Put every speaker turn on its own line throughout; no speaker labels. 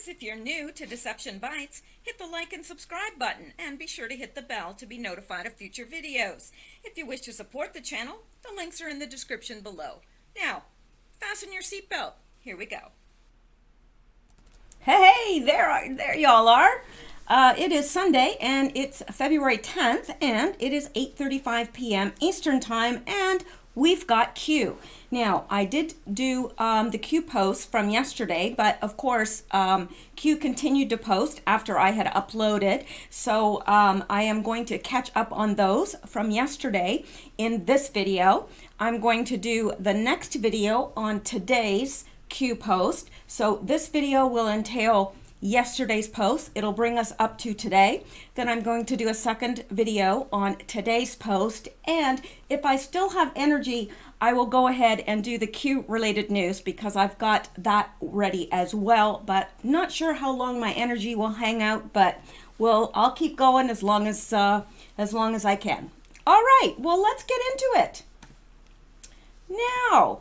If you're new to Deception Bytes, hit the like and subscribe button and be sure to hit the bell to be notified of future videos. If you wish to support the channel, the links are in the description below. Now, fasten your seatbelt. Here we go. Hey, there y'all are. It is Sunday and it's February 10th and it is 8:35 p.m. Eastern Time and we've got Q. Now, I did do the Q posts from yesterday, but of course, Q continued to post after I had uploaded. So I am going to catch up on those from yesterday in this video. I'm going to do the next video on today's Q post. So this video will entail yesterday's post. It'll bring us up to today. Then I'm going to do a second video on today's post. And if I still have energy, I will go ahead and do the Q related news because I've got that ready as well, but not sure how long my energy will hang out, but I'll keep going as long as I can. All right, well, let's get into it. Now,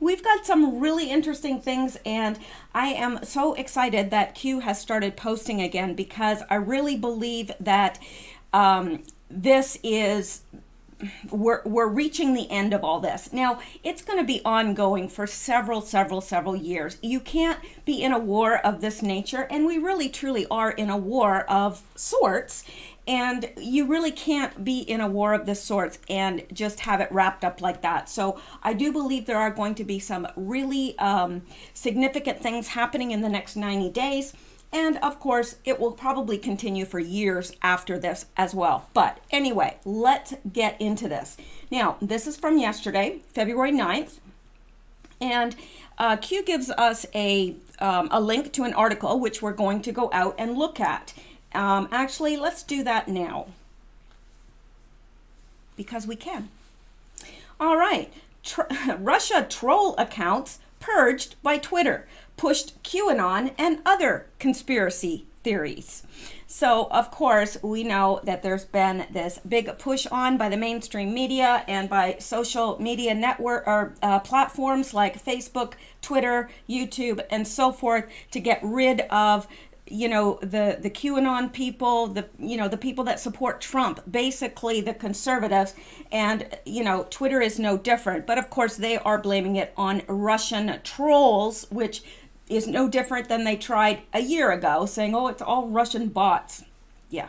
we've got some really interesting things, and I am so excited that Q has started posting again because I really believe that this is, we're reaching the end of all this. Now, it's going to be ongoing for several years. You can't be in a war of this nature, and we really truly are in a war of sorts. And you really can't be in a war of this sort and just have it wrapped up like that. So I do believe there are going to be some really significant things happening in the next 90 days. And of course, it will probably continue for years after this as well. But anyway, let's get into this. Now, this is from yesterday, February 9th. And Q gives us a link to an article which we're going to go out and look at. Actually, let's do that now because we can. All right. Russia troll accounts purged by Twitter, pushed QAnon and other conspiracy theories. So, of course, we know that there's been this big push on by the mainstream media and by social media network or platforms like Facebook, Twitter, YouTube, and so forth to get rid of the QAnon people, the people that support Trump, basically the conservatives, and Twitter is no different. But of course they are blaming it on Russian trolls, which is no different than they tried a year ago, saying, oh, it's all Russian bots. Yeah.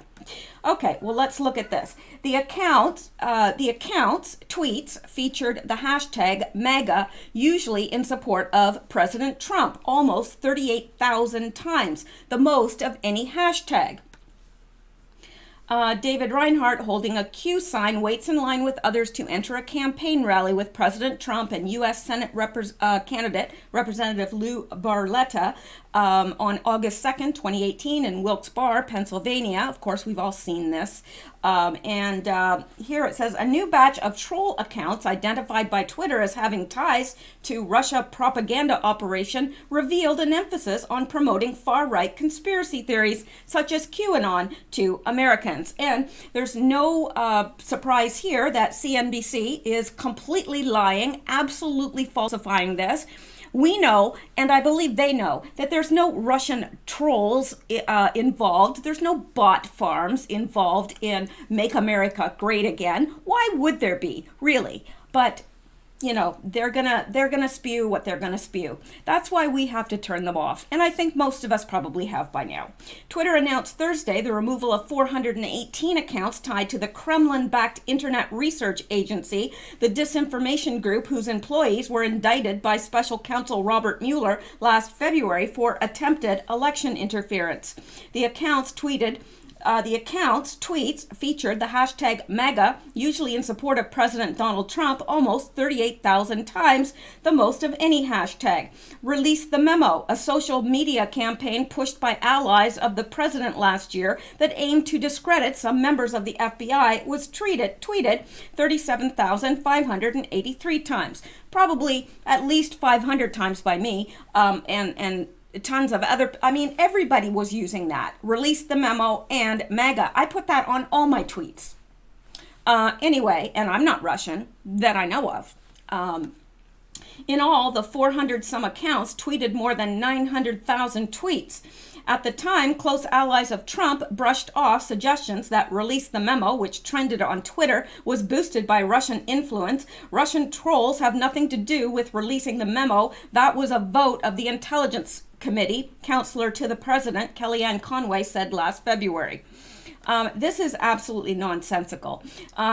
Okay, well, let's look at this. The account's tweets featured the hashtag MAGA, usually in support of President Trump, almost 38,000 times, the most of any hashtag. David Reinhardt, holding a Q sign, waits in line with others to enter a campaign rally with President Trump and U.S. Senate candidate Representative Lou Barletta on August 2nd, 2018 in Wilkes-Barre, Pennsylvania. Of course, we've all seen this. Here it says, a new batch of troll accounts identified by Twitter as having ties to Russia propaganda operation revealed an emphasis on promoting far-right conspiracy theories such as QAnon to Americans. And there's no surprise here that CNBC is completely lying, absolutely falsifying this. We know, and I believe they know, that there's no Russian trolls involved. There's no bot farms involved in Make America Great Again. Why would there be, really? But they're gonna spew what they're gonna spew. That's why we have to turn them off. And I think most of us probably have by now. Twitter announced Thursday the removal of 418 accounts tied to the Kremlin-backed Internet Research Agency, the disinformation group whose employees were indicted by special counsel Robert Mueller last February for attempted election interference. The accounts tweets featured the hashtag MAGA, usually in support of President Donald Trump, almost 38,000 times, the most of any hashtag. Release the Memo, a social media campaign pushed by allies of the president last year that aimed to discredit some members of the FBI, was tweeted 37,583 times. Probably at least 500 times by me, and tons of other, everybody was using that. Release the Memo and MAGA. I put that on all my tweets. Anyway, and I'm not Russian that I know of. In all, the 400 some accounts tweeted more than 900,000 tweets. At the time, close allies of Trump brushed off suggestions that release the memo, which trended on Twitter, was boosted by Russian influence. Russian trolls have nothing to do with releasing the memo. That was a vote of the Intelligence Committee. Counselor to the president, Kellyanne Conway, said last February. This is absolutely nonsensical.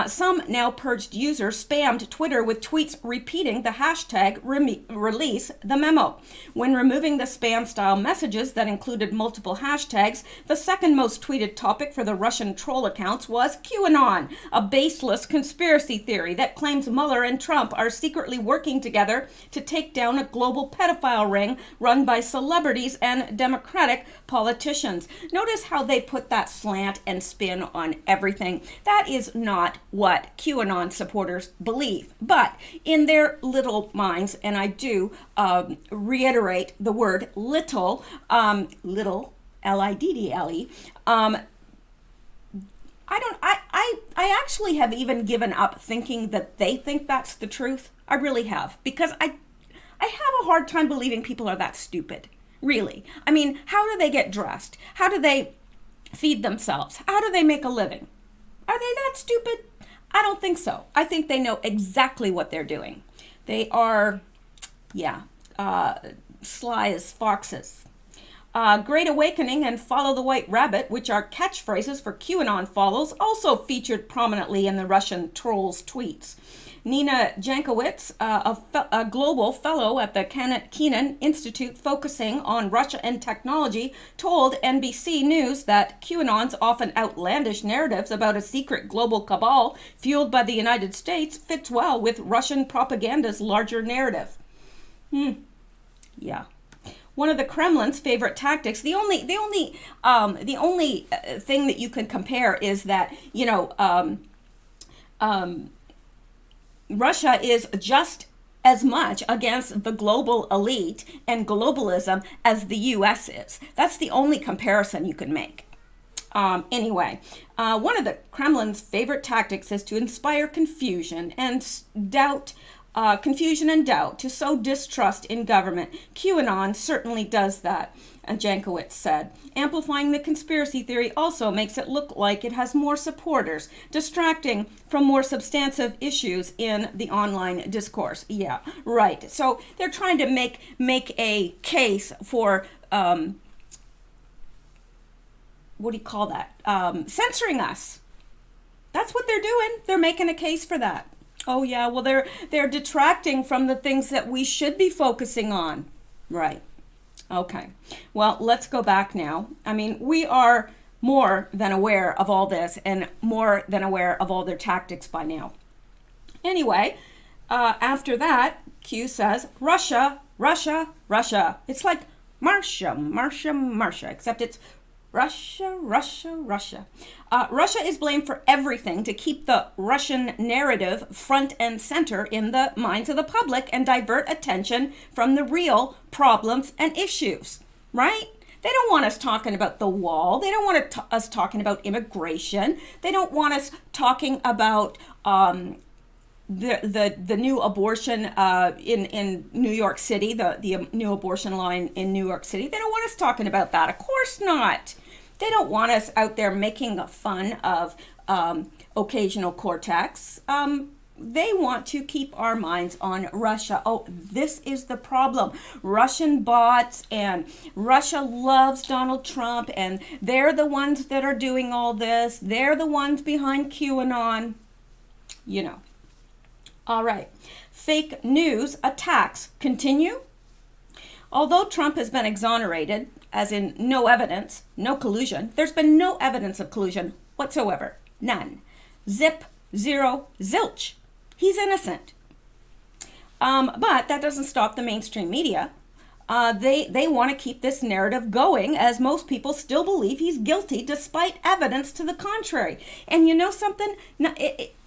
Some now purged users spammed Twitter with tweets repeating the hashtag release the memo. When removing the spam-style messages that included multiple hashtags, the second most tweeted topic for the Russian troll accounts was QAnon, a baseless conspiracy theory that claims Mueller and Trump are secretly working together to take down a global pedophile ring run by celebrities and Democratic politicians. Notice how they put that slant and spin on everything. That is not what QAnon supporters believe. But in their little minds, and I do reiterate the word little, L-I-D-D-L-E, I actually have even given up thinking that they think that's the truth. I really have, because I have a hard time believing people are that stupid. Really. I mean, how do they get dressed? How do they feed themselves? How do they make a living? Are they that stupid? I don't think so. I think they know exactly what they're doing. They are, sly as foxes. Great Awakening and Follow the White Rabbit, which are catchphrases for QAnon follows, also featured prominently in the Russian trolls' tweets. Nina Jankowicz, a global fellow at the Kennan Institute focusing on Russia and technology, told NBC News that QAnon's often outlandish narratives about a secret global cabal fueled by the United States fits well with Russian propaganda's larger narrative. Yeah. One of the Kremlin's favorite tactics. The only thing that you can compare is that Russia is just as much against the global elite and globalism as the U.S. is. That's the only comparison you can make. Anyway, one of the Kremlin's favorite tactics is to inspire confusion and doubt. To sow distrust in government. QAnon certainly does that, Jankowicz said. Amplifying the conspiracy theory also makes it look like it has more supporters, distracting from more substantive issues in the online discourse. Yeah, right. So they're trying to make a case for, censoring us. That's what they're doing. They're making a case for that. Oh yeah, well they're detracting from the things that we should be focusing on. Right. Okay. Well, let's go back now. I mean, we are more than aware of all this and more than aware of all their tactics by now. Anyway, after that, Q says, Russia. It's like Marsha, except it's Russia. Russia is blamed for everything to keep the Russian narrative front and center in the minds of the public and divert attention from the real problems and issues, right? They don't want us talking about the wall. They don't want us talking about immigration. They don't want us talking about the new abortion in New York City, the new abortion law in New York City. They don't want us talking about that. Of course not. They don't want us out there making fun of occasional cortex. They want to keep our minds on Russia. Oh, this is the problem. Russian bots, and Russia loves Donald Trump, and they're the ones that are doing all this. They're the ones behind QAnon. All right. Fake news attacks continue. Although Trump has been exonerated, as in no evidence, no collusion, there's been no evidence of collusion whatsoever. None. Zip, zero, zilch. He's innocent. But that doesn't stop the mainstream media. They want to keep this narrative going, as most people still believe he's guilty despite evidence to the contrary. And you know something?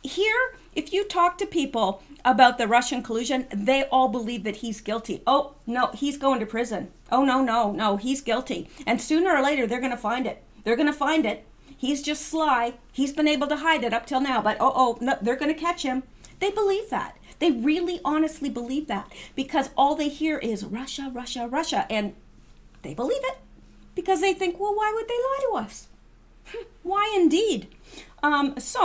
Here, if you talk to people about the Russian collusion, they all believe that he's guilty. Oh, no, he's going to prison. Oh, no, he's guilty. And sooner or later, they're going to find it. They're going to find it. He's just sly. He's been able to hide it up till now, but no, they're going to catch him. They believe that. They really honestly believe that, because all they hear is Russia, and they believe it. because they think, well, why would they lie to us? Why indeed? There's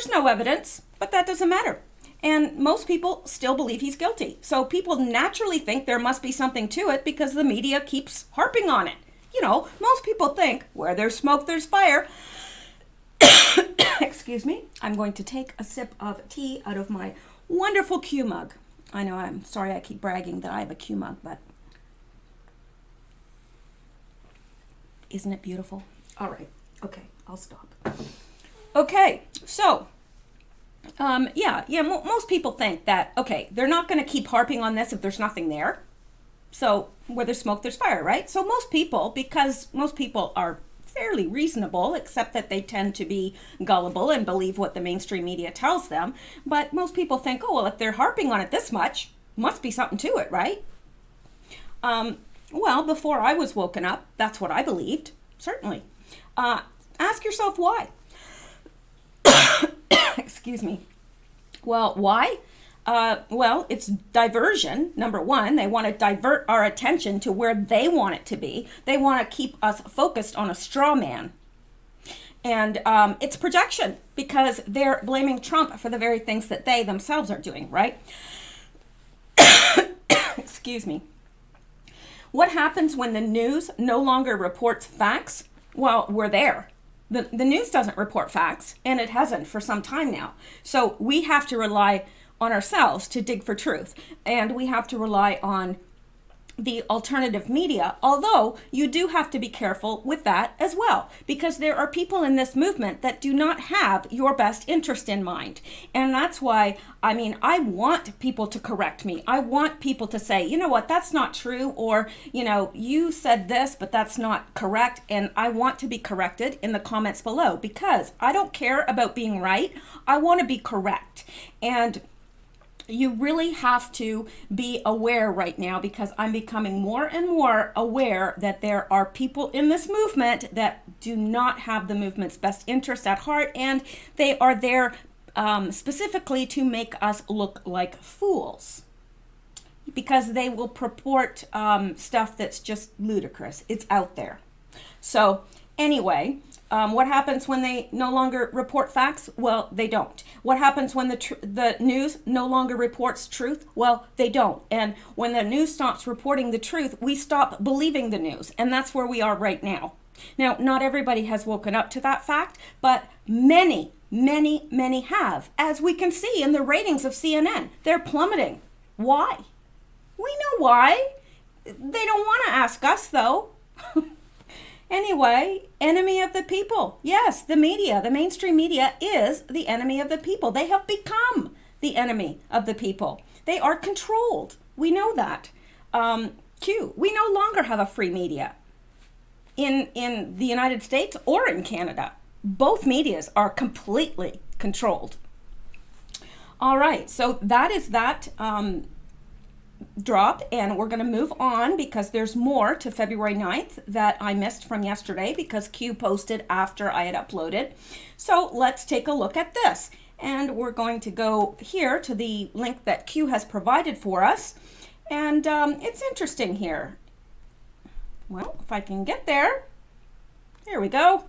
no evidence, but that doesn't matter. And most people still believe he's guilty. So people naturally think there must be something to it because the media keeps harping on it. Most people think where there's smoke, there's fire. Excuse me. I'm going to take a sip of tea out of my wonderful Q mug. I know, I'm sorry I keep bragging that I have a Q mug, but isn't it beautiful? All right. Okay, I'll stop. Okay, so most people think that, okay, they're not going to keep harping on this if there's nothing there. So where there's smoke, there's fire, right? So most people, because most people are fairly reasonable, except that they tend to be gullible and believe what the mainstream media tells them. But most people think, oh, well, if they're harping on it this much, must be something to it, right? Well, before I was woken up, that's what I believed, certainly. Ask yourself why. Excuse me. Well, why? It's diversion, number one. They want to divert our attention to where they want it to be. They want to keep us focused on a straw man. And it's projection because they're blaming Trump for the very things that they themselves are doing, right? Excuse me. What happens when the news no longer reports facts? Well, we're there. The news doesn't report facts, and it hasn't for some time now. So we have to rely on ourselves to dig for truth, and we have to rely on the alternative media, although you do have to be careful with that as well, because there are people in this movement that do not have your best interest in mind. And that's why, I want people to correct me. I want people to say, you know what, that's not true, or, you said this, but that's not correct. And I want to be corrected in the comments below, because I don't care about being right. I want to be correct. And you really have to be aware right now, because I'm becoming more and more aware that there are people in this movement that do not have the movement's best interest at heart, and they are there specifically to make us look like fools, because they will purport stuff that's just ludicrous. It's out there. So anyway, what happens when they no longer report facts? Well, they don't. What happens when the news no longer reports truth? Well, they don't. And when the news stops reporting the truth, we stop believing the news. And that's where we are right now. Now, not everybody has woken up to that fact, but many, many, many have. As we can see in the ratings of CNN, they're plummeting. Why? We know why. They don't want to ask us, though. Anyway, enemy of the people. Yes, the media, the mainstream media is the enemy of the people. They have become the enemy of the people. They are controlled. We know that. We no longer have a free media in the United States or in Canada. Both medias are completely controlled. All right, so that is that drop, and we're going to move on because there's more to February 9th that I missed from yesterday because Q posted after I had uploaded. So let's take a look at this, and we're going to go here to the link that Q has provided for us, and it's interesting here. Well, if I can get there. Here we go.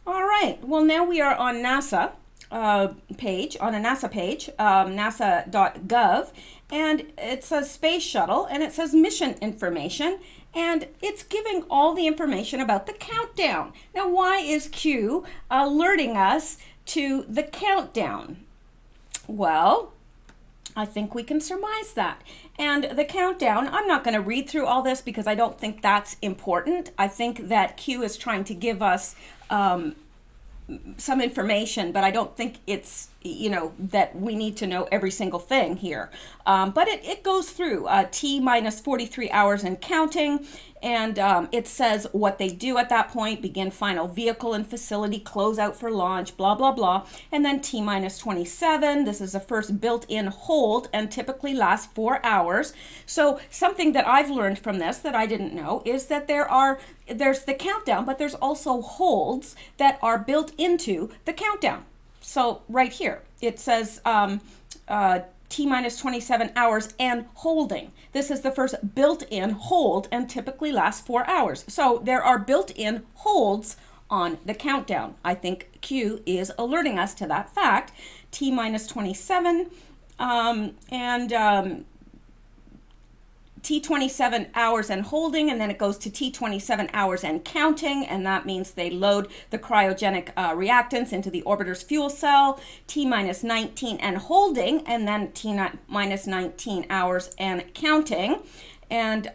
All right, well, now we are on NASA page, on a NASA page, nasa.gov, and it says space shuttle, and it says mission information, and it's giving all the information about the countdown. Now, why is Q alerting us to the countdown? Well, I think we can surmise that. And the countdown, I'm not going to read through all this because I don't think that's important. I think that Q is trying to give us some information, but I don't think it's, that we need to know every single thing here. But it goes through T minus 43 hours and counting, and it says what they do at that point: begin final vehicle and facility closeout for launch, blah, blah, blah. And then T minus 27, this is the first built-in hold and typically lasts 4 hours. So something that I've learned from this that I didn't know is that there's the countdown, but there's also holds that are built into the countdown. So right here, it says T minus 27 hours and holding. This is the first built-in hold and typically lasts 4 hours. So there are built-in holds on the countdown. I think Q is alerting us to that fact. T minus 27 T27 hours and holding, and then it goes to T27 hours and counting, and that means they load the cryogenic reactants into the orbiter's fuel cell. T minus 19 and holding, and then T minus 19 hours and counting, and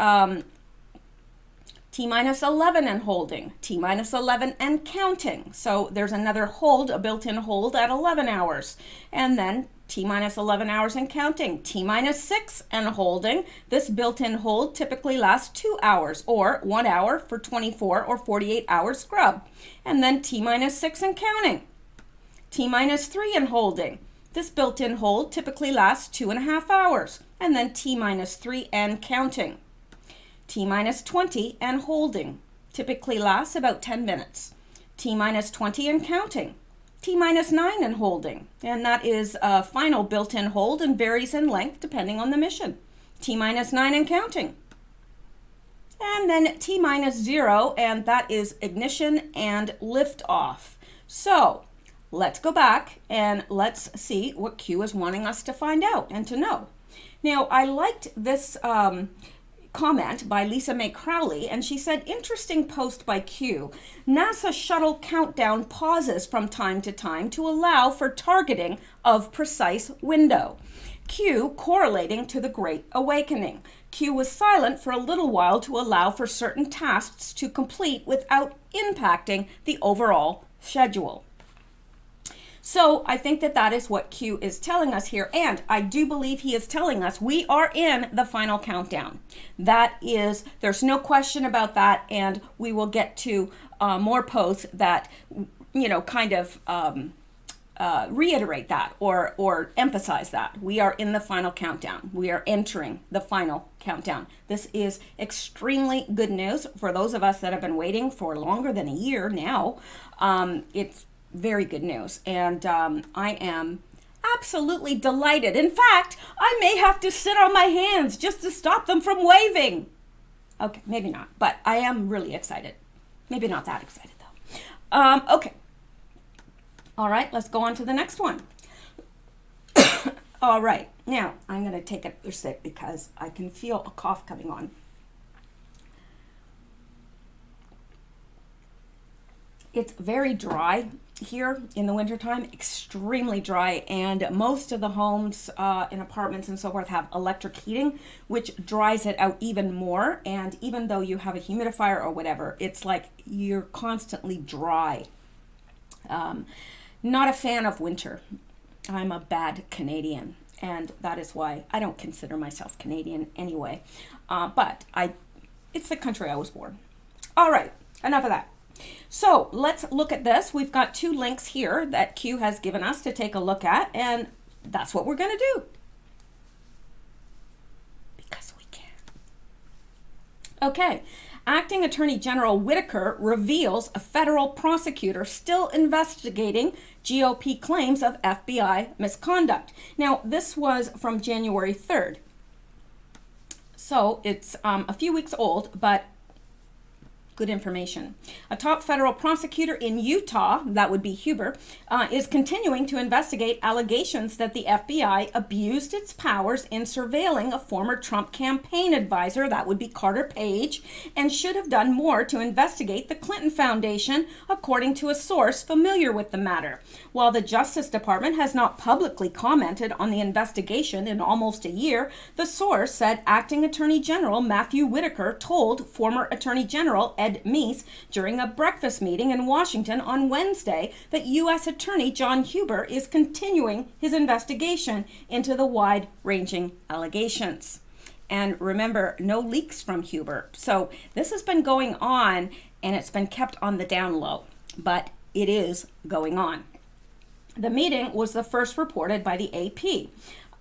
T minus 11 and holding, T minus 11 and counting. So there's another hold, a built-in hold at 11 hours, and then T minus 11 hours and counting, T minus 6 and holding. This built-in hold typically lasts 2 hours or 1 hour for 24 or 48 hour scrub. And then T minus 6 and counting, T minus 3 and holding. This built-in hold typically lasts 2.5 hours. And then T minus 3 and counting. T minus 20 and holding typically lasts about 10 minutes. T minus 20 and counting. T minus 9 and holding, and that is a final built-in hold and varies in length depending on the mission. T minus 9 and counting. And then T minus 0, and that is ignition and liftoff. So let's go back and let's see what Q is wanting us to find out and to know. Now, I liked this comment by Lisa Mae Crowley, and she said, interesting post by Q. NASA shuttle countdown pauses from time to time to allow for targeting of precise window. Q correlating to the Great Awakening. Q was silent for a little while to allow for certain tasks to complete without impacting the overall schedule. So I think that that is what Q is telling us here, and I do believe he is telling us we are in the final countdown. That is, there's no question about that, and we will get to more posts that, you know, kind of reiterate that or emphasize that. We are in the final countdown. We are entering the final countdown. This is extremely good news for those of us that have been waiting for longer than a year now. It's very good news, and I am absolutely delighted. In fact, I may have to sit on my hands just to stop them from waving. Okay, maybe not, but I am really excited. Maybe not that excited though. Okay. All right, let's go on to the next one. All right, now I'm going to take a sip because I can feel a cough coming on. It's very dry here in the wintertime, extremely dry, and most of the homes in apartments and so forth have electric heating, which dries it out even more. And even though you have a humidifier or whatever, it's like you're constantly dry. Not a fan of winter. I'm a bad Canadian, and that is why I don't consider myself Canadian anyway. But it's the country I was born. All right, enough of that. So let's look at this. We've got 2 links here that Q has given us to take a look at, and that's what we're going to do. Because we can. Okay. Acting Attorney General Whitaker reveals a federal prosecutor still investigating GOP claims of FBI misconduct. Now, this was from January 3rd. So it's a few weeks old, but good information. A top federal prosecutor in Utah, that would be Huber, is continuing to investigate allegations that the FBI abused its powers in surveilling a former Trump campaign advisor, that would be Carter Page, and should have done more to investigate the Clinton Foundation, according to a source familiar with the matter. While the Justice Department has not publicly commented on the investigation in almost a year, the source said Acting Attorney General Matthew Whitaker told former Attorney General Ed Meese during a breakfast meeting in Washington on Wednesday that U.S. Attorney John Huber is continuing his investigation into the wide-ranging allegations. And remember, no leaks from Huber. So this has been going on, and it's been kept on the down low, but it is going on. The meeting was the first reported by the AP.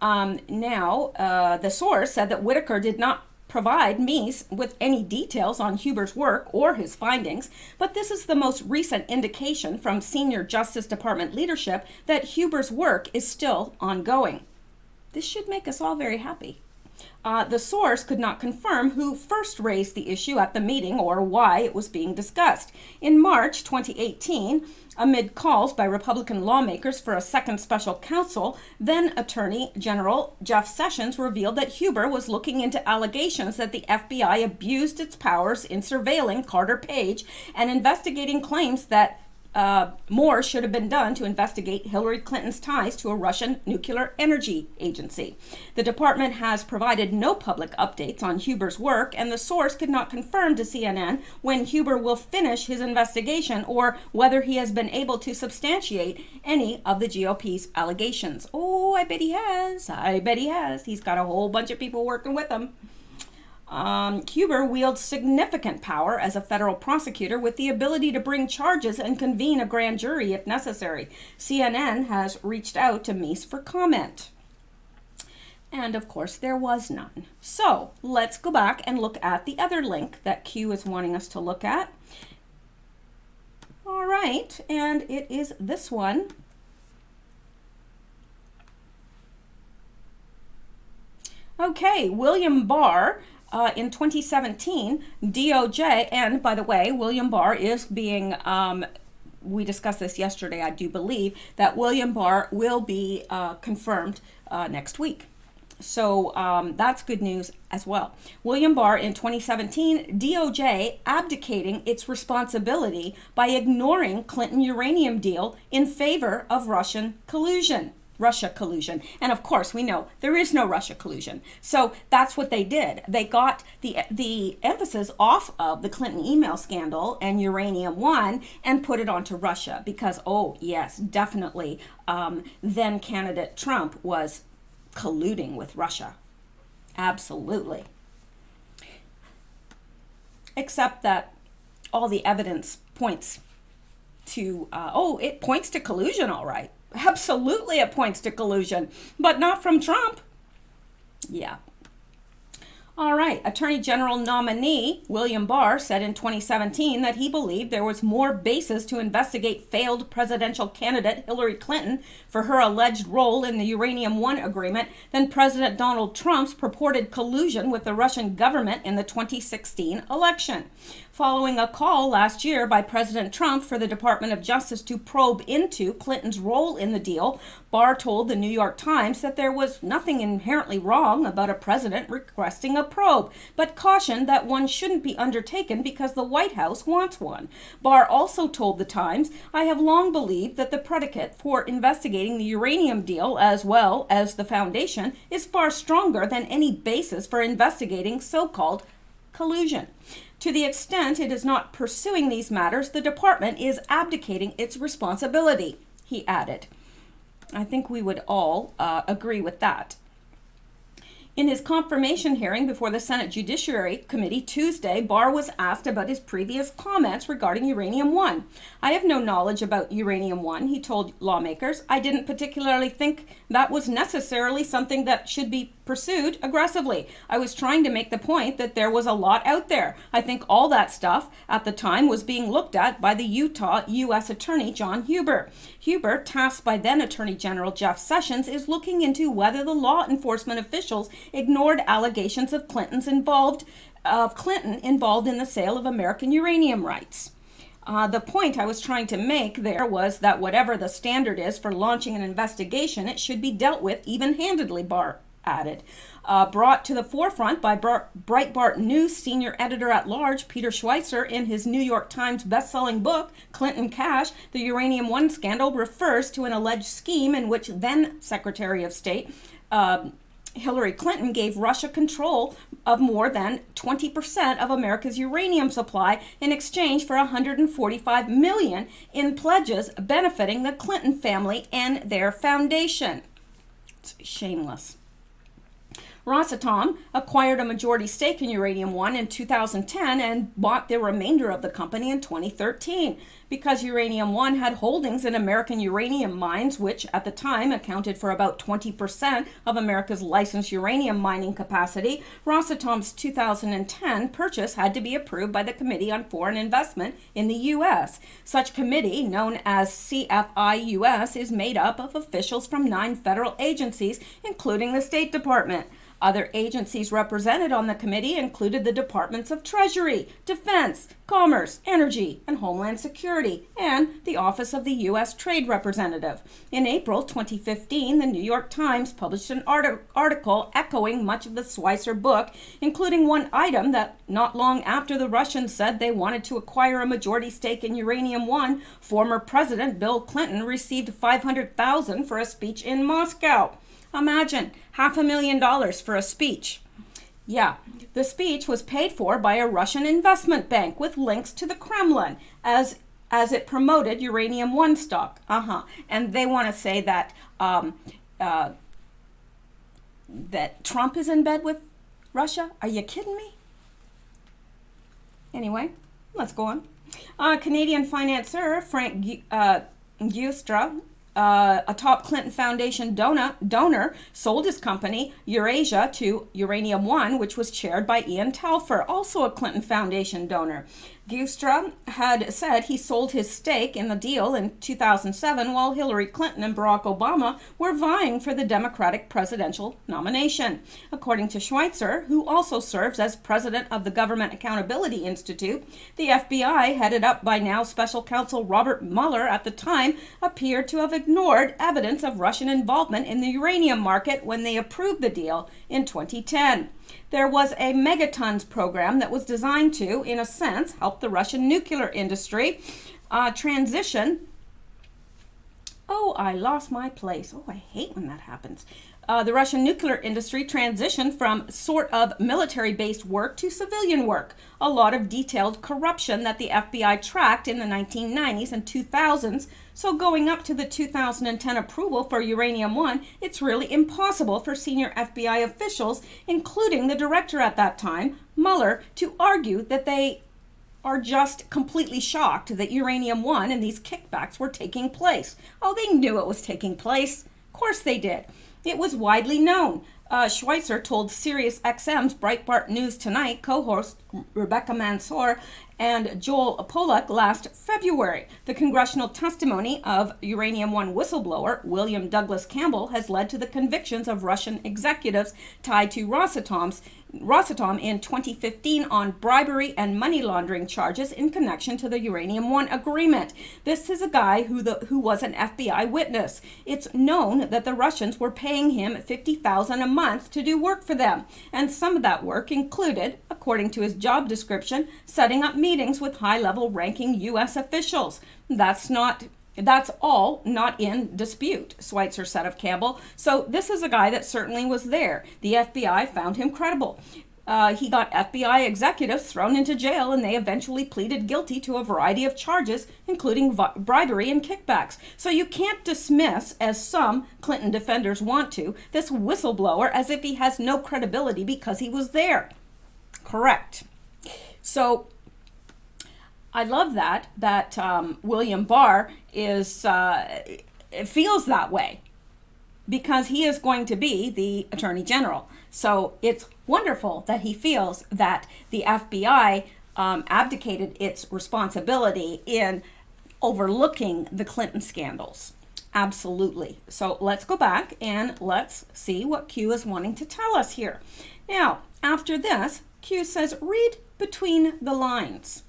The source said that Whitaker did not provide Meese with any details on Huber's work or his findings, but this is the most recent indication from senior Justice Department leadership that Huber's work is still ongoing. This should make us all very happy. The source could not confirm who first raised the issue at the meeting or why it was being discussed. In March 2018, amid calls by Republican lawmakers for a second special counsel, then Attorney General Jeff Sessions revealed that Huber was looking into allegations that the FBI abused its powers in surveilling Carter Page and investigating claims that more should have been done to investigate Hillary Clinton's ties to a Russian nuclear energy agency. The department has provided no public updates on Huber's work, and the source could not confirm to CNN when Huber will finish his investigation or whether he has been able to substantiate any of the GOP's allegations. Oh, I bet he has. I bet he has. He's got a whole bunch of people working with him. Huber wields significant power as a federal prosecutor with the ability to bring charges and convene a grand jury if necessary. CNN has reached out to Meese for comment. And of course, there was none. So let's go back and look at the other link that Q is wanting us to look at. All right, and it is this one. Okay, William Barr. In 2017, DOJ, and by the way, William Barr is being, we discussed this yesterday, I do believe, that William Barr will be confirmed next week. So that's good news as well. William Barr in 2017, DOJ abdicating its responsibility by ignoring Clinton uranium deal in favor of Russia collusion. And of course, we know there is no Russia collusion. So that's what they did. They got the emphasis off of the Clinton email scandal and Uranium One and put it onto Russia because, oh, yes, definitely, then candidate Trump was colluding with Russia. Absolutely. Except that all the evidence points to, it points to collusion, all right. Absolutely, it points to collusion, but not from Trump. Yeah. All right. Attorney General nominee William Barr said in 2017 that he believed there was more basis to investigate failed presidential candidate Hillary Clinton for her alleged role in the Uranium One agreement than President Donald Trump's purported collusion with the Russian government in the 2016 election. Following a call last year by President Trump for the Department of Justice to probe into Clinton's role in the deal, Barr told the New York Times that there was nothing inherently wrong about a president requesting a probe, but cautioned that one shouldn't be undertaken because the White House wants one. Barr also told the Times, "I have long believed that the predicate for investigating the uranium deal as well as the foundation is far stronger than any basis for investigating so-called collusion. To the extent it is not pursuing these matters, the department is abdicating its responsibility," he added. I think we would all agree with that. In his confirmation hearing before the Senate Judiciary Committee Tuesday, Barr was asked about his previous comments regarding Uranium One. "I have no knowledge about Uranium One," he told lawmakers. "I didn't particularly think that was necessarily something that should be pursued aggressively. I was trying to make the point that there was a lot out there. I think all that stuff at the time was being looked at by the Utah U.S. Attorney John Huber. Huber, tasked by then Attorney General Jeff Sessions, is looking into whether the law enforcement officials ignored allegations of Clinton involved in the sale of American uranium rights." The point I was trying to make there was that whatever the standard is for launching an investigation, it should be dealt with even-handedly, Barr added. Brought to the forefront by Breitbart News senior editor-at-large Peter Schweizer in his New York Times best-selling book, Clinton Cash, the Uranium One scandal refers to an alleged scheme in which then Secretary of State Hillary Clinton gave Russia control of more than 20% of America's uranium supply in exchange for $145 million in pledges benefiting the Clinton family and their foundation. It's shameless. Rosatom acquired a majority stake in Uranium One in 2010 and bought the remainder of the company in 2013 because Uranium One had holdings in American uranium mines, which at the time accounted for about 20% of America's licensed uranium mining capacity. Rosatom's 2010 purchase had to be approved by the Committee on Foreign Investment in the U.S. Such committee, known as CFI-US, is made up of officials from 9 federal agencies, including the State Department. Other agencies represented on the committee included the Departments of Treasury, Defense, Commerce, Energy, and Homeland Security, and the Office of the U.S. Trade Representative. In April 2015, the New York Times published an article echoing much of the Schweitzer book, including one item that not long after the Russians said they wanted to acquire a majority stake in Uranium One, former President Bill Clinton received $500,000 for a speech in Moscow. Imagine, $500,000 for a speech. Yeah, the speech was paid for by a Russian investment bank with links to the Kremlin as it promoted Uranium One stock. And they want to say that that Trump is in bed with Russia. Are you kidding me? Anyway, let's go on. Canadian financier Frank Giustra, a top Clinton Foundation donor, sold his company, Eurasia, to Uranium One, which was chaired by Ian Telfer, also a Clinton Foundation donor. Giustra had said he sold his stake in the deal in 2007 while Hillary Clinton and Barack Obama were vying for the Democratic presidential nomination. According to Schweitzer, who also serves as president of the Government Accountability Institute, the FBI, headed up by now Special Counsel Robert Mueller at the time, appeared to have ignored evidence of Russian involvement in the uranium market when they approved the deal in 2010. There was a megatons program that was designed to, in a sense, help the Russian nuclear industry transition. Oh, I lost my place. Oh, I hate when that happens. The Russian nuclear industry transitioned from sort of military-based work to civilian work. A lot of detailed corruption that the FBI tracked in the 1990s and 2000s. So going up to the 2010 approval for Uranium One, it's really impossible for senior FBI officials, including the director at that time, Mueller, to argue that they are just completely shocked that Uranium One and these kickbacks were taking place. Oh, they knew it was taking place. Of course they did. It was widely known. Schweitzer told SiriusXM's Breitbart News Tonight co-host Rebecca Mansour and Joel Pollack last February. The congressional testimony of Uranium One whistleblower William Douglas Campbell has led to the convictions of Russian executives tied to Rosatom in 2015 on bribery and money laundering charges in connection to the Uranium One agreement. This is a guy who was an FBI witness. It's known that the Russians were paying him $50,000 a month to do work for them, and some of that work included, according to his job description, setting up meetings with high-level ranking U.S. officials. That's all not in dispute, Schweitzer said of Campbell. So this is a guy that certainly was there. The FBI found him credible. He got FBI executives thrown into jail, and they eventually pleaded guilty to a variety of charges, including bribery and kickbacks. So you can't dismiss, as some Clinton defenders want to, this whistleblower as if he has no credibility because he was there. Correct. So I love that William Barr feels that way because he is going to be the Attorney General. So it's wonderful that he feels that the FBI abdicated its responsibility in overlooking the Clinton scandals. Absolutely. So let's go back and let's see what Q is wanting to tell us here. Now, after this, Q says, read between the lines.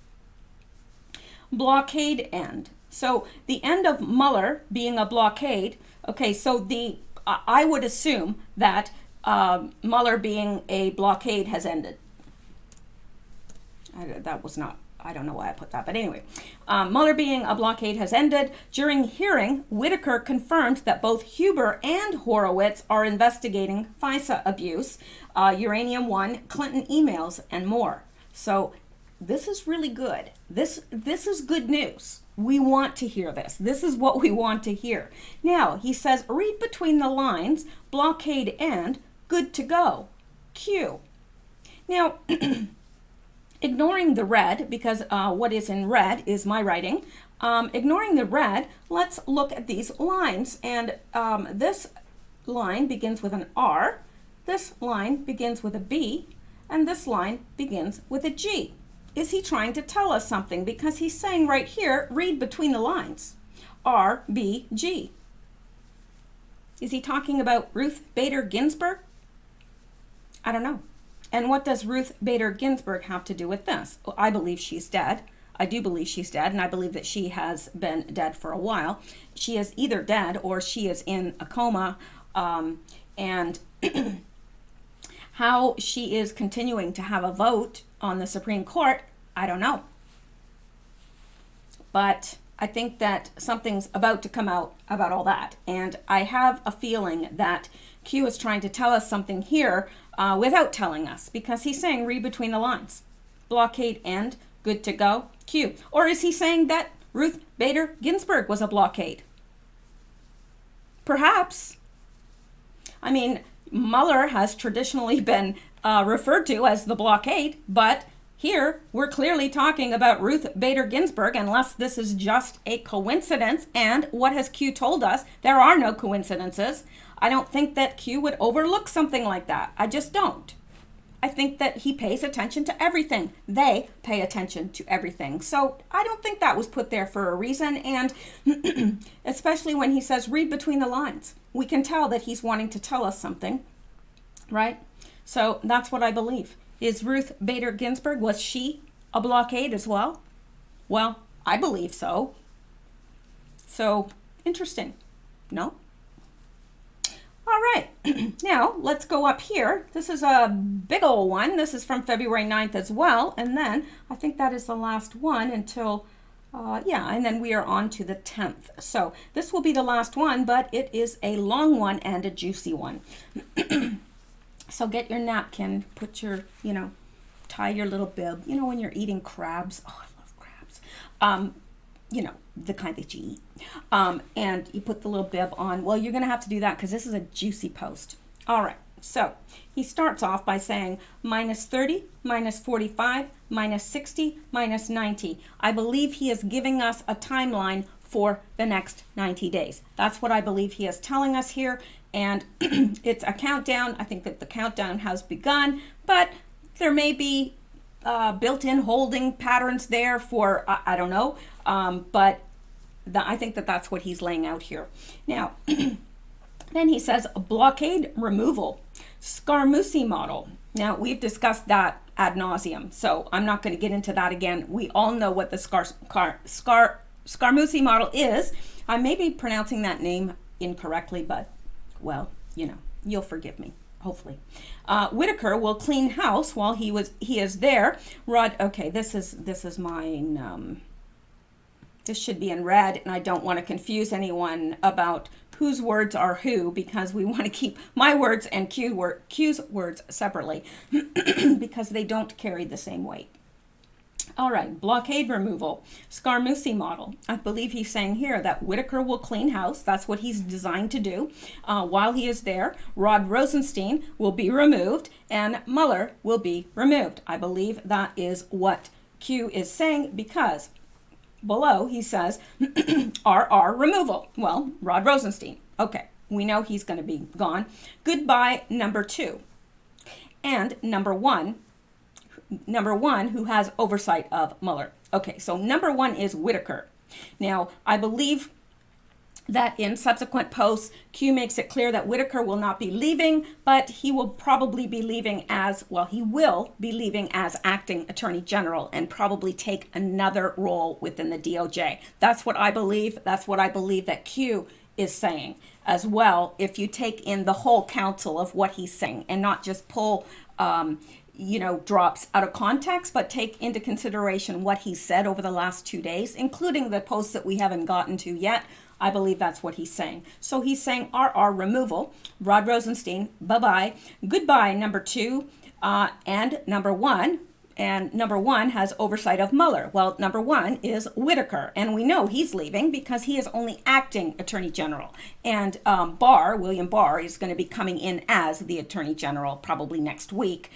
Blockade end. So the end of Mueller being a blockade. Okay, so I would assume that Mueller being a blockade has ended. I don't know why I put that, but anyway. Mueller being a blockade has ended. During hearing, Whitaker confirmed that both Huber and Horowitz are investigating FISA abuse, Uranium One, Clinton emails, and more. So this is really good. This is good news. We want to hear this. This is what we want to hear. Now, he says, read between the lines, blockade end, good to go. Q. Now, ignoring the red, because what is in red is my writing, ignoring the red, let's look at these lines. And this line begins with an R, this line begins with a B, and this line begins with a G. Is he trying to tell us something? Because he's saying right here, read between the lines. R, B, G. Is he talking about Ruth Bader Ginsburg? I don't know. And what does Ruth Bader Ginsburg have to do with this? Well, I believe she's dead. I do believe she's dead, and I believe that she has been dead for a while. She is either dead or she is in a coma, and how she is continuing to have a vote on the Supreme Court, I don't know. But I think that something's about to come out about all that. And I have a feeling that Q is trying to tell us something here without telling us, because he's saying read between the lines. Blockade end, good to go, Q. Or is he saying that Ruth Bader Ginsburg was a blockade? Perhaps. I mean, Mueller has traditionally been referred to as the blockade, but here we're clearly talking about Ruth Bader Ginsburg, unless this is just a coincidence. And what has Q told us? There are no coincidences. I don't think that Q would overlook something like that. I just don't. I think that he pays attention to everything. They pay attention to everything. So I don't think that was put there for a reason. And especially when he says read between the lines, we can tell that he's wanting to tell us something, right? So that's what I believe. Is Ruth Bader Ginsburg, was she a blockade as well? Well, I believe so. So interesting, no? All right, now let's go up here. This is a big old one. This is from February 9th as well. And then I think that is the last one until, and then we are on to the 10th. So this will be the last one, but it is a long one and a juicy one. So get your napkin, put your, tie your little bib. When you're eating crabs, oh, I love crabs. The kind that you eat. And you put the little bib on. Well, you're going to have to do that because this is a juicy post. All right. So he starts off by saying minus 30, minus 45, minus 60, minus 90. I believe he is giving us a timeline for the next 90 days. That's what I believe he is telling us here. And it's a countdown. I think that the countdown has begun, but there may be built-in holding patterns there for, I don't know, but I think that that's what he's laying out here. Now, then he says blockade removal, Scaramucci model. Now, we've discussed that ad nauseum, so I'm not going to get into that again. We all know what the Scaramucci model is. I may be pronouncing that name incorrectly, but, well, you'll forgive me. Hopefully. Whitaker will clean house while he is there. Okay, this is mine. This should be in red, and I don't want to confuse anyone about whose words are who, because we want to keep my words and Q's words separately because they don't carry the same weight. All right, blockade removal, Scaramucci model. I believe he's saying here that Whitaker will clean house. That's what he's designed to do. While he is there, Rod Rosenstein will be removed and Mueller will be removed. I believe that is what Q is saying, because below he says RR removal. Well, Rod Rosenstein. Okay, we know he's going to be gone. Goodbye, number 2. And number one who has oversight of Mueller. Okay, so number 1 is Whitaker. Now, I believe that in subsequent posts, Q makes it clear that Whitaker will not be leaving, but he will probably be leaving he will be leaving as acting attorney general and probably take another role within the DOJ. That's what I believe. That's what I believe that Q is saying as well, if you take in the whole counsel of what he's saying and not just pull drops out of context, but take into consideration what he said over the last 2 days, including the posts that we haven't gotten to yet. I believe that's what he's saying. So he's saying RR removal, Rod Rosenstein, bye-bye, goodbye, number 2, and number 1, and number one has oversight of Mueller. Well, number one is Whitaker, and we know he's leaving because he is only acting Attorney General. And William Barr, is going to be coming in as the Attorney General probably next week.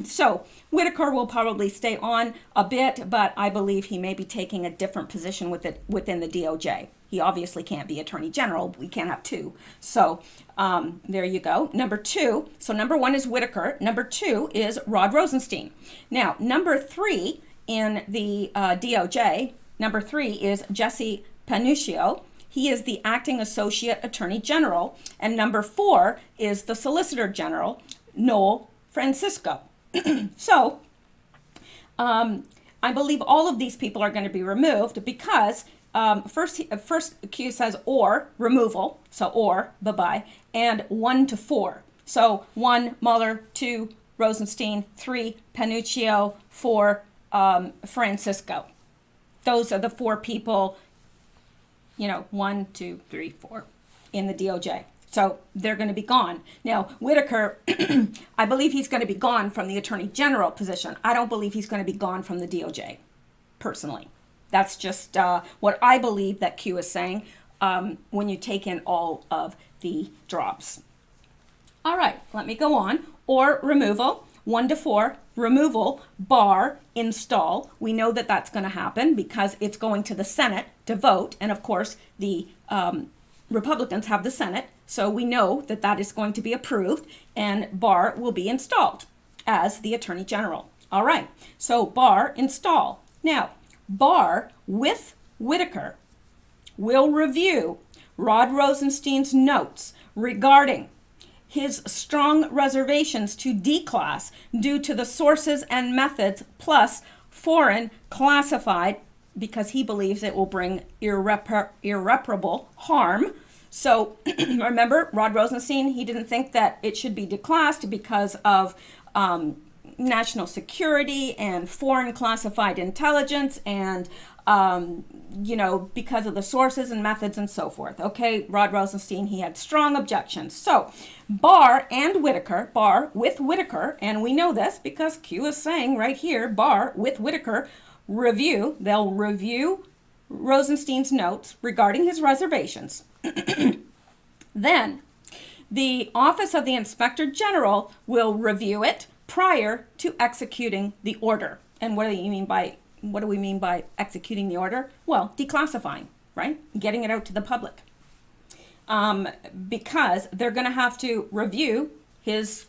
So Whitaker will probably stay on a bit, but I believe he may be taking a different position within the DOJ. He obviously can't be Attorney General. We can't have two. So there you go. Number two. So number one is Whitaker. Number two is Rod Rosenstein. Now, number three in the DOJ, number three is Jesse Panuccio. He is the acting Associate Attorney General. And number four is the Solicitor General, Noel Francisco. So I believe all of these people are going to be removed because first Q says or removal, so or bye-bye, and 1 to 4. So 1 Mueller, 2 Rosenstein, 3 Panuccio, 4 Francisco. Those are the 4 people, 1, 2, 3, 4 in the DOJ. So they're going to be gone. Now, Whitaker, I believe he's going to be gone from the Attorney General position. I don't believe he's going to be gone from the DOJ, personally. That's just what I believe that Q is saying when you take in all of the drops. All right, let me go on. Or removal, 1 to 4, removal, Barr, install. We know that that's going to happen because it's going to the Senate to vote. And of course, the Republicans have the Senate. So we know that that is going to be approved and Barr will be installed as the Attorney General. All right, so Barr, install. Now, Barr, with Whitaker, will review Rod Rosenstein's notes regarding his strong reservations to D-class due to the sources and methods plus foreign classified because he believes it will bring irreparable harm. So remember, Rod Rosenstein, he didn't think that it should be declassed because of national security and foreign classified intelligence and, because of the sources and methods and so forth. Okay, Rod Rosenstein, he had strong objections. So Barr and Whitaker, Barr with Whitaker, and we know this because Q is saying right here, Barr with Whitaker, they'll review Rosenstein's notes regarding his reservations. Then the Office of the Inspector General will review it prior to executing the order. And what do we mean by executing the order? Well, declassifying, right? Getting it out to the public. Because they're going to have to review his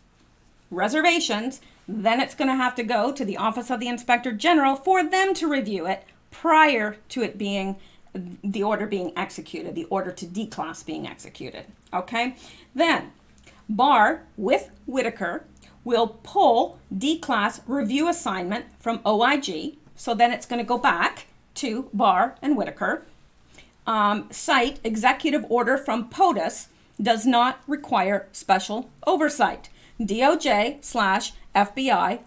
reservations, then it's going to have to go to the Office of the Inspector General for them to review it prior to it being the order being executed, the order to declass being executed. Okay? Then Barr with Whitaker will pull declass review assignment from OIG. So then it's going to go back to Barr and Whitaker. Cite executive order from POTUS does not require special oversight. DOJ/FBI,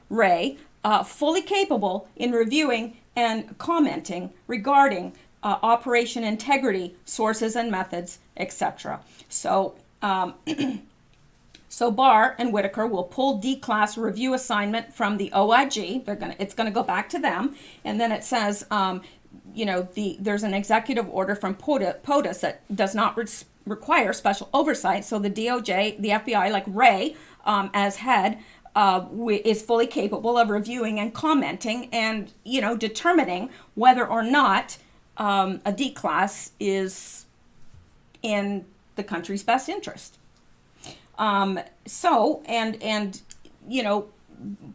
Ray, fully capable in reviewing and commenting regarding operation integrity, sources and methods, etc. So, so Barr and Whitaker will pull D-class review assignment from the OIG. It's gonna go back to them, and then it says, there's an executive order from POTUS that does not require special oversight. So the DOJ, the FBI, like Ray, as head, is fully capable of reviewing and commenting and, determining whether or not a D-class is in the country's best interest.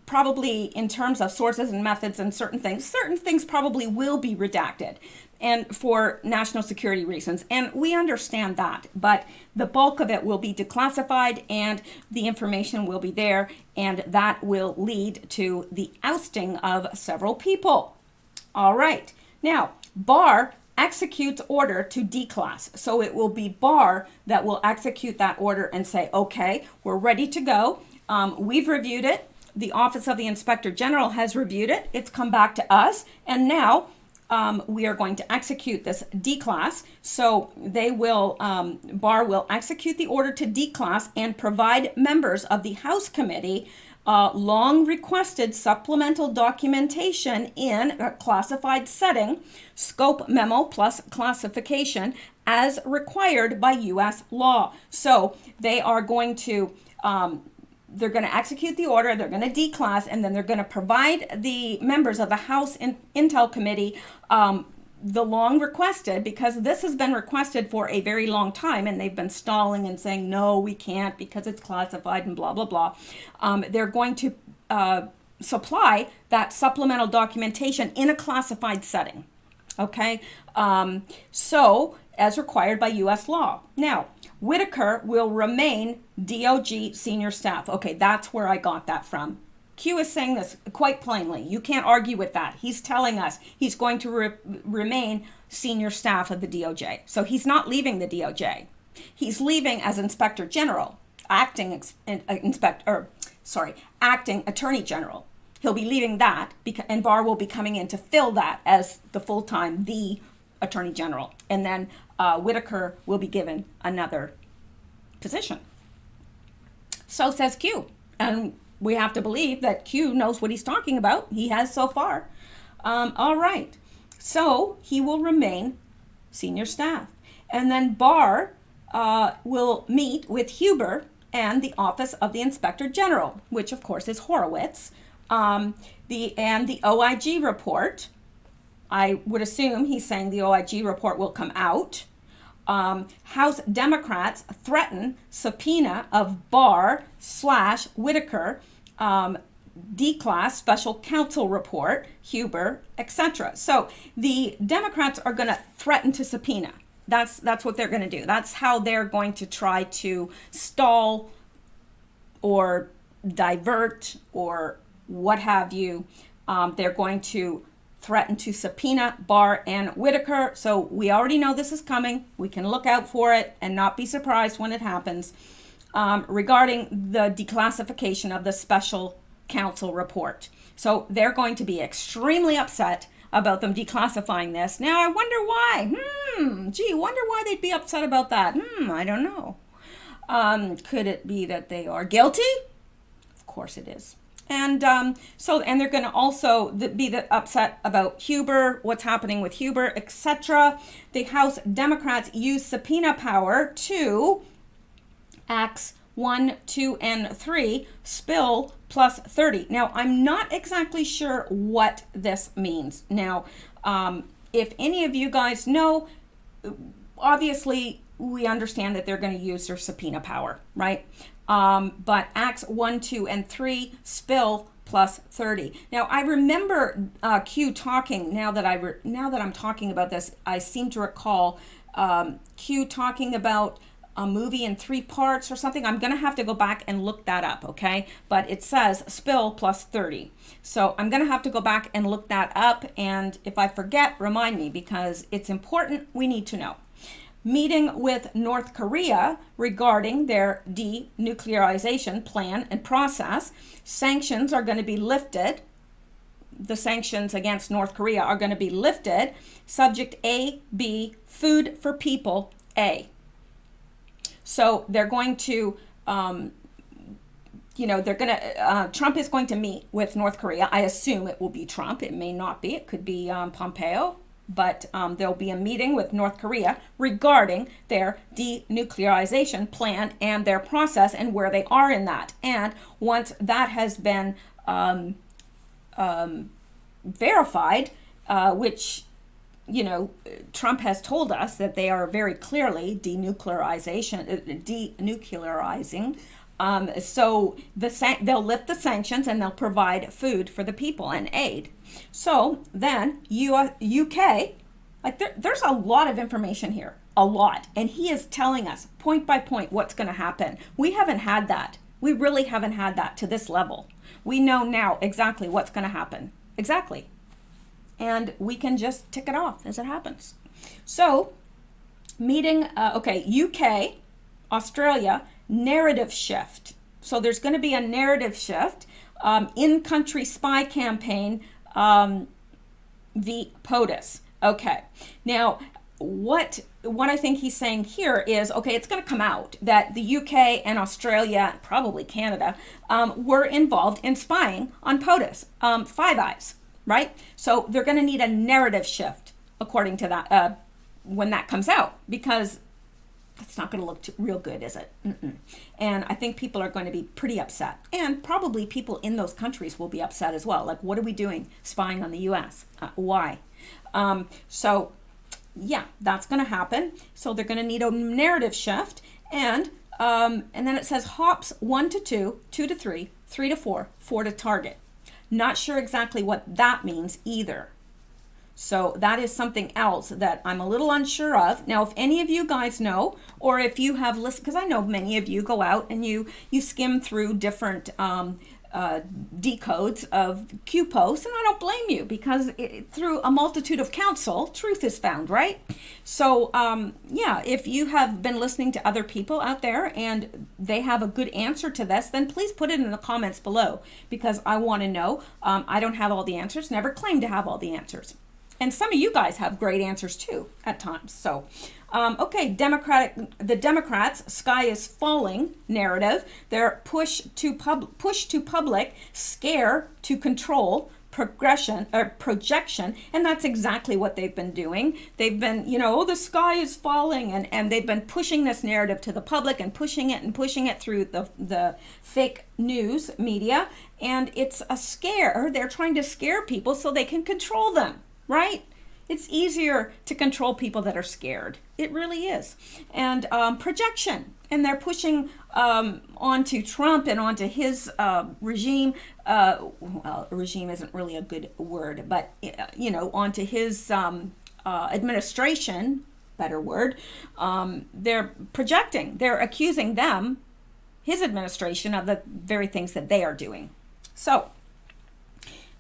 Probably in terms of sources and methods and certain things probably will be redacted and for national security reasons. And we understand that, but the bulk of it will be declassified and the information will be there, and that will lead to the ousting of several people. All right. Now, Barr executes order to declass. So it will be Barr that will execute that order and say, okay, we're ready to go. We've reviewed it. The Office of the Inspector General has reviewed it. It's come back to us. And now we are going to execute this declass. So they will, Barr will execute the order to declass and provide members of the House Committee long requested supplemental documentation in a classified setting, scope memo plus classification, as required by U.S. law. So they are going to they're going to execute the order, they're going to declass, and then they're going to provide the members of the House Intel Committee the long requested, because this has been requested for a very long time, and they've been stalling and saying, no, we can't because it's classified and blah, blah, blah. They're going to supply that supplemental documentation in a classified setting. Okay, so as required by U.S. law. Now, Whitaker will remain DOJ senior staff. Okay, that's where I got that from. Q is saying this quite plainly. You can't argue with that. He's telling us he's going to remain senior staff of the DOJ. So he's not leaving the DOJ. He's leaving as Inspector General, acting Attorney General. He'll be leaving that, and Barr will be coming in to fill that as the full-time, the Attorney General. And then Whitaker will be given another position. So says Q. And we have to believe that Q knows what he's talking about. He has so far. All right. So he will remain senior staff. And then Barr will meet with Huber and the Office of the Inspector General, which of course is Horowitz. And the OIG report, I would assume he's saying the OIG report will come out. House Democrats threaten subpoena of Barr / Whitaker, D-class special counsel report, Huber, etc. So the Democrats are going to threaten to subpoena. That's what they're going to do. That's how they're going to try to stall or divert or what have you. They're going to threaten to subpoena Barr and Whitaker. So we already know this is coming. We can look out for it and not be surprised when it happens. Regarding the declassification of the special counsel report. So they're going to be extremely upset about them declassifying this. Now I wonder why. Wonder why they'd be upset about that. I don't know. Could it be that they are guilty? Of course it is. And and they're going to also be upset about Huber, what's happening with Huber, etc. The House Democrats use subpoena power to Acts 1, 2, and 3, spill plus 30. Now, I'm not exactly sure what this means. Now, if any of you guys know, obviously we understand that they're going to use their subpoena power, right? But Acts 1, 2, and 3, spill plus 30. Now, I remember Q talking, now that I'm talking about this, I seem to recall Q talking about a movie in 3 parts or something. I'm going to have to go back and look that up, okay? But it says spill plus 30. So I'm going to have to go back and look that up. And if I forget, remind me, because it's important. We need to know. Meeting with North Korea regarding their denuclearization plan and process. Sanctions are going to be lifted. The sanctions against North Korea are going to be lifted. Subject A, B, food for people, A. So they're going to, Trump is going to meet with North Korea. I assume it will be Trump. It may not be. It could be Pompeo. But there'll be a meeting with North Korea regarding their denuclearization plan and their process and where they are in that. And once that has been verified, which, Trump has told us that they are very clearly denuclearizing. So they'll lift the sanctions and they'll provide food for the people and aid. So then UK, there's a lot of information here, a lot. And he is telling us point by point what's going to happen. We haven't had that. We really haven't had that to this level. We know now exactly what's going to happen. Exactly. And we can just tick it off as it happens. So meeting, UK, Australia, narrative shift. So there's going to be a narrative shift. In-country spy campaign, the POTUS. Okay. Now, what what I think he's saying here is, okay, it's going to come out that the UK and Australia, probably Canada, were involved in spying on POTUS, Five Eyes, right? So they're going to need a narrative shift, according to that, when that comes out, because it's not going to look real good, is it? And I think people are going to be pretty upset. And probably people in those countries will be upset as well. Like, what are we doing spying on the U.S.? Why? So, yeah, that's going to happen. So they're going to need a narrative shift. And then it says hops 1 to 2, 2 to 3, 3 to 4, 4 to target. Not sure exactly what that means either. So that is something else that I'm a little unsure of. Now, if any of you guys know, or if you have listened, because I know many of you go out and you skim through different decodes of Q posts, and I don't blame you, because through a multitude of counsel, truth is found, right? So, yeah, if you have been listening to other people out there and they have a good answer to this, then please put it in the comments below, because I want to know. I don't have all the answers, never claim to have all the answers. And some of you guys have great answers too at times. So, okay, the Democrats' sky is falling narrative, their push to public, scare to control, progression or projection, and that's exactly what they've been doing. They've been, oh, the sky is falling, and they've been pushing this narrative to the public and pushing it through the fake news media, and it's a scare. They're trying to scare people so they can control them. Right? It's easier to control people that are scared. It really is. And projection. And they're pushing onto Trump and onto his regime. Well, regime isn't really a good word, but, onto his administration, better word. They're projecting. They're accusing them, his administration, of the very things that they are doing. So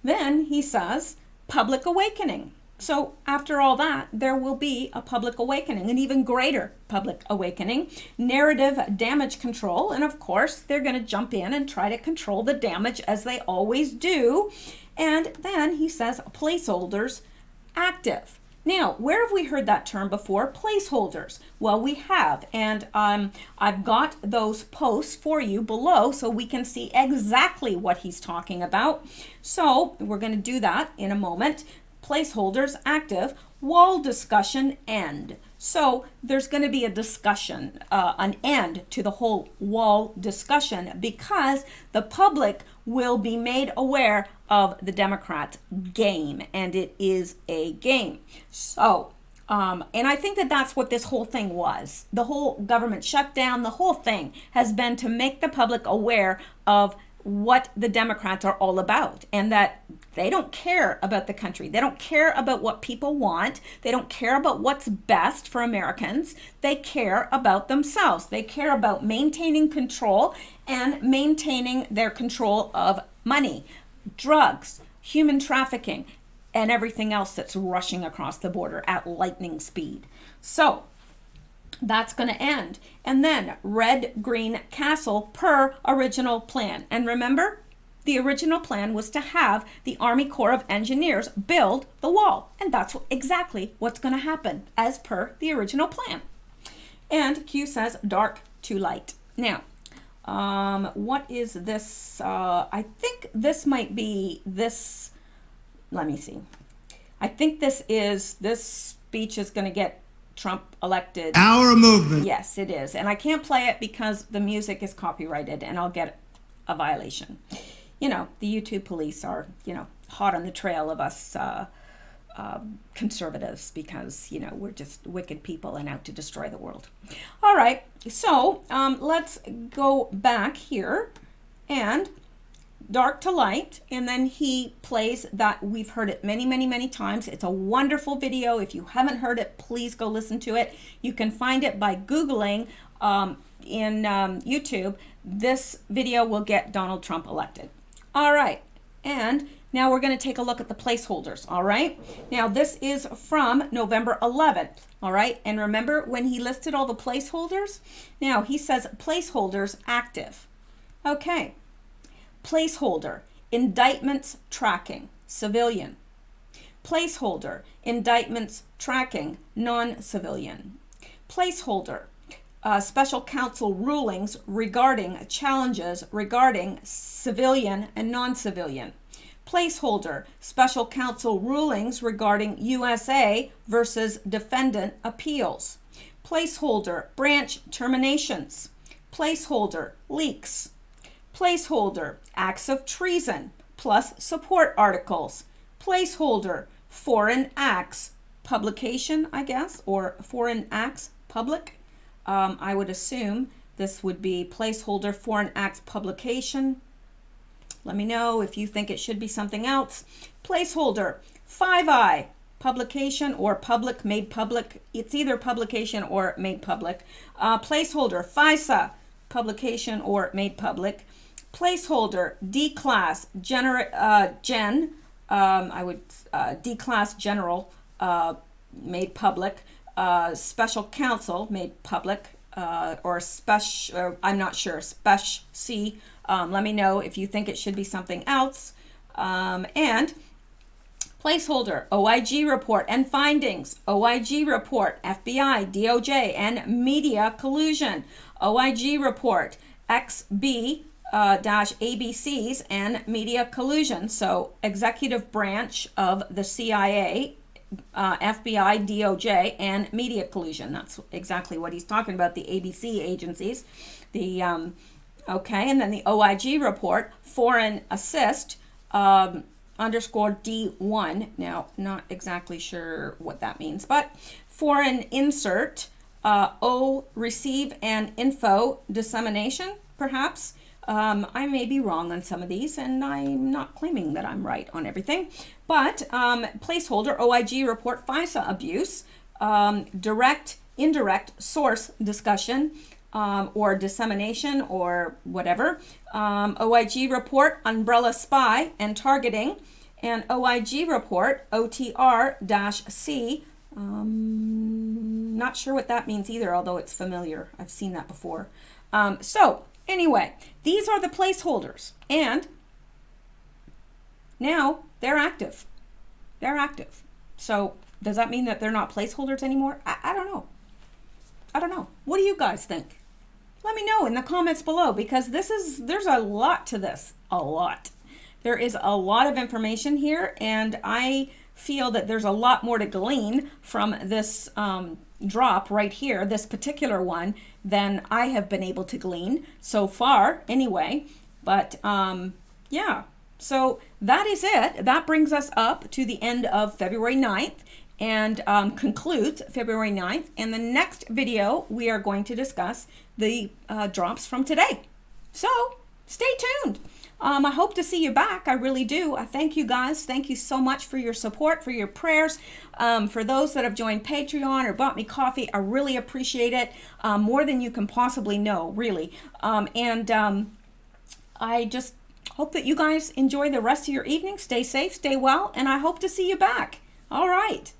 then he says, public awakening. So after all that, there will be a public awakening, an even greater public awakening, narrative damage control. And of course, they're going to jump in and try to control the damage as they always do. And then he says placeholders active. Now, where have we heard that term before? Placeholders. Well, we have, and I've got those posts for you below so we can see exactly what he's talking about. So we're going to do that in a moment. Placeholders active, wall discussion end. So there's going to be a discussion, an end to the whole wall discussion, because the public will be made aware of the Democrats' game, and it is a game. So, and I think that that's what this whole thing was. The whole government shutdown, the whole thing has been to make the public aware of what the Democrats are all about, and that they don't care about the country. They don't care about what people want. They don't care about what's best for Americans. They care about themselves. They care about maintaining control and maintaining their control of money, drugs, human trafficking, and everything else that's rushing across the border at lightning speed. So that's going to end. And then red, green castle per original plan. And remember, the original plan was to have the Army Corps of Engineers build the wall. And that's exactly what's going to happen as per the original plan. And Q says dark to light. Now, what is this? I think this might be this. Let me see. I think this speech is going to get Trump elected.
Our movement.
Yes, it is. And I can't play it because the music is copyrighted and I'll get a violation. The YouTube police are, hot on the trail of us conservatives, because, we're just wicked people and out to destroy the world. All right. So let's go back here and dark to light, and then he plays that. We've heard it many, many, many times. It's a wonderful video. If you haven't heard it, please go listen to it. You can find it by Googling in YouTube. This video will get Donald Trump elected. All right, and now we're going to take a look at the placeholders. All right, now this is from November 11th. All right, and remember when he listed all the placeholders? Now he says placeholders active. Okay. Placeholder, indictments tracking, civilian. Placeholder, indictments tracking, non-civilian. Placeholder. Special counsel rulings regarding challenges regarding civilian and non-civilian. Placeholder. Special counsel rulings regarding USA versus defendant appeals. Placeholder. Branch terminations. Placeholder. Leaks. Placeholder. Acts of treason plus support articles. Placeholder. Foreign acts publication, I guess, or foreign acts public. I would assume this would be placeholder foreign acts publication. Let me know if you think it should be something else. Placeholder 5I publication or public made public. It's either publication or made public. Placeholder FISA publication or made public. Placeholder D-class D-class general made public. Special counsel made public, or special, I'm not sure, special C. Let me know if you think it should be something else. And placeholder, OIG report and findings, OIG report, FBI, DOJ, and media collusion, OIG report, XB, ABCs and media collusion. So executive branch of the CIA, FBI, DOJ, and media collusion. That's exactly what he's talking about, the ABC agencies. The okay, and then the OIG report, foreign assist, underscore D1. Now, not exactly sure what that means, but foreign insert, O, receive and info dissemination, perhaps. I may be wrong on some of these, and I'm not claiming that I'm right on everything. But placeholder, OIG report, FISA abuse, direct, indirect source discussion, or dissemination, or whatever. OIG report, umbrella spy and targeting, and OIG report, OTR-C. Not sure what that means either, although it's familiar. I've seen that before. So anyway, these are the placeholders, and now they're active. They're active. So does that mean that they're not placeholders anymore? I don't know. I don't know. What do you guys think? Let me know in the comments below, because there's a lot to this. A lot. There is a lot of information here, and I feel that there's a lot more to glean from this drop right here, this particular one, than I have been able to glean so far anyway. But yeah, so that is it. That brings us up to the end of February 9th and concludes February 9th. And the next video, we are going to discuss the drops from today. So stay tuned. I hope to see you back. I really do. I thank you guys. Thank you so much for your support, for your prayers. For those that have joined Patreon or bought me coffee, I really appreciate it. More than you can possibly know, really. I just hope that you guys enjoy the rest of your evening. Stay safe, stay well, and I hope to see you back. All right.